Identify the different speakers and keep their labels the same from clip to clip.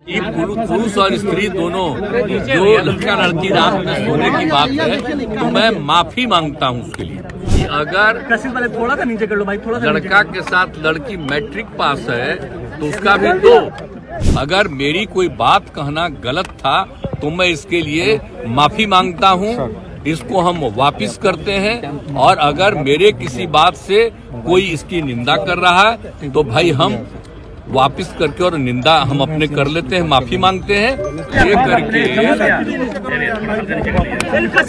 Speaker 1: ये पुरुष और स्त्री दोनों जो लड़का लड़की रात में सोने की बात है, तो मैं माफी मांगता हूँ उसके लिए कि अगर
Speaker 2: थोड़ा सा नीचे कर लो भाई, थोड़ा सा
Speaker 1: लड़का के साथ लड़की मैट्रिक पास है तो उसका भी दो। अगर मेरी कोई बात कहना गलत था तो मैं इसके लिए माफी मांगता हूँ। इसको हम वापिस करते हैं, और अगर मेरे किसी बात से कोई इसकी निंदा कर रहा है तो भाई हम वापिस करके और निंदा हम अपने कर लेते हैं, माफी मांगते हैं। ये करके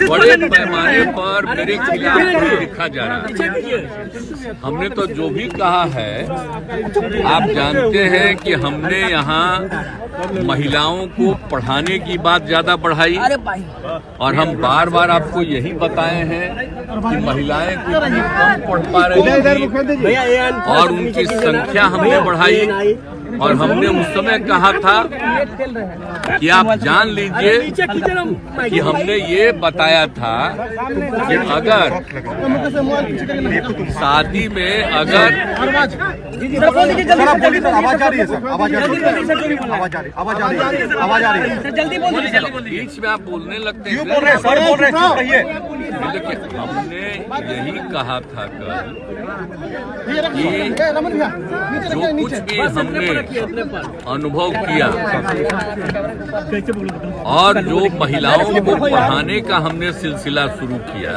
Speaker 1: बड़े पैमाने पर मेरे खिलाफ लिखा जा रहा है। हमने तो जो भी कहा है, आप जानते हैं कि हमने यहाँ महिलाओं को पढ़ाने की बात ज्यादा बढ़ाई, और हम बार बार आपको यही बताए हैं कि महिलाएं कितनी कम पढ़ पा रही थी, और उनकी संख्या हमने बढ़ाई। और हमने उस समय कहा था कि आप जान लीजिए कि हमने ये बताया था कि अगर शादी में अगर बीच में आप बोलने लगते हैं, देखिए हमने यही कहा था कल कि जो कुछ भी हमने अनुभव किया और जो महिलाओं को पढ़ाने का हमने सिलसिला शुरू किया,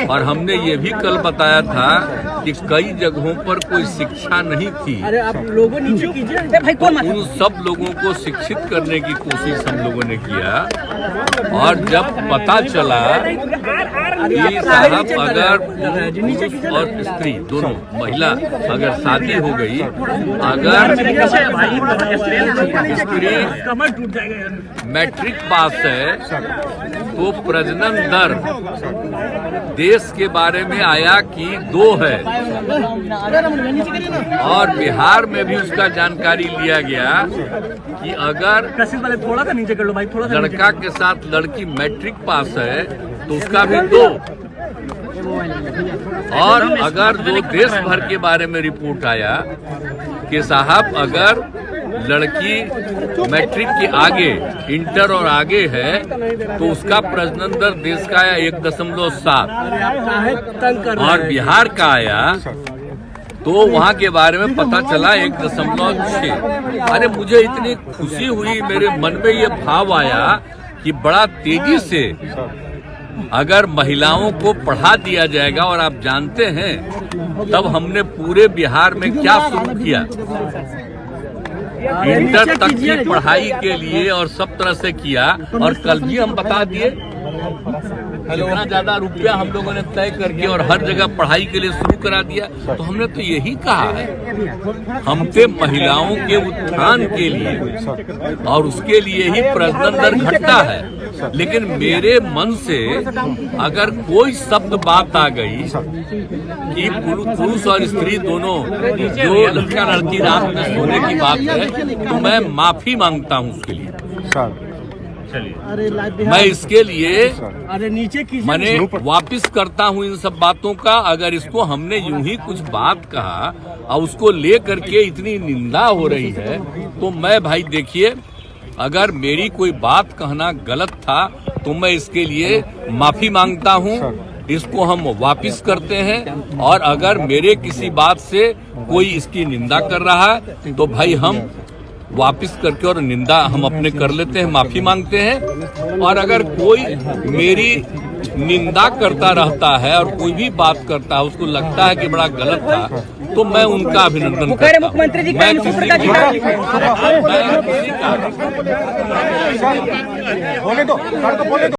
Speaker 1: और हमने ये भी कल बताया था कि कई जगहों पर कोई शिक्षा नहीं थी।
Speaker 2: अरे आप लोगों नीचे कीजिए,
Speaker 1: उन सब लोगों को शिक्षित करने की कोशिश हम लोगों ने किया। और जब पता चला कि साहब अगर पुरुष और स्त्री दोनों महिला अगर शादी हो गई, अगर स्त्री मैट्रिक पास है तो प्रजनन दर देश के बारे में आया कि 2 है, और बिहार में भी उसका जानकारी लिया गया कि अगर
Speaker 2: थोड़ा सा नीचे कर लो भाई, थोड़ा सा
Speaker 1: लड़का के साथ लड़की मैट्रिक पास है तो उसका भी 2। और अगर जो देश भर के बारे में रिपोर्ट आया कि साहब अगर लड़की मैट्रिक के आगे, इंटर और आगे है तो उसका प्रजनन दर देश का आया 1.7, और बिहार का आया तो वहाँ के बारे में पता चला 1.6। अरे मुझे इतनी खुशी हुई, मेरे मन में ये भाव आया कि बड़ा तेजी से अगर महिलाओं को पढ़ा दिया जाएगा। और आप जानते हैं तब हमने पूरे बिहार में क्या शुरू किया, इंटर तक की पढ़ाई के लिए और सब तरह से किया। और कल भी हम बता दिए इतना ज्यादा रुपया हम लोगों ने तय करके और हर जगह पढ़ाई के लिए शुरू करा दिया। तो हमने तो यही कहा है, हम पे महिलाओं के उत्थान के लिए और उसके लिए ही प्रजनन दर घटता है। लेकिन मेरे मन से अगर कोई शब्द बात आ गई कि पुरुष और स्त्री दोनों जो लड़का लड़की रात में सोने की बात है, तो मैं माफी मांगता हूँ उसके लिए। मैं इसके लिए मैंने वापिस करता हूँ इन सब बातों का। अगर इसको हमने यूं ही कुछ बात कहा और उसको ले करके इतनी निंदा हो रही है, तो मैं भाई देखिए, अगर मेरी कोई बात कहना गलत था तो मैं इसके लिए माफी मांगता हूँ। इसको हम वापिस करते हैं, और अगर मेरे किसी बात से कोई इसकी निंदा कर रहा है तो भाई हम वापिस करके और निंदा हम अपने कर लेते हैं, माफी मांगते हैं। और अगर कोई मेरी निंदा करता रहता है और कोई भी बात करता है, उसको लगता है कि बड़ा गलत था, तो मैं उनका अभिनंदन करता हूं।
Speaker 2: मुख्यमंत्री जी
Speaker 1: मैं किसी का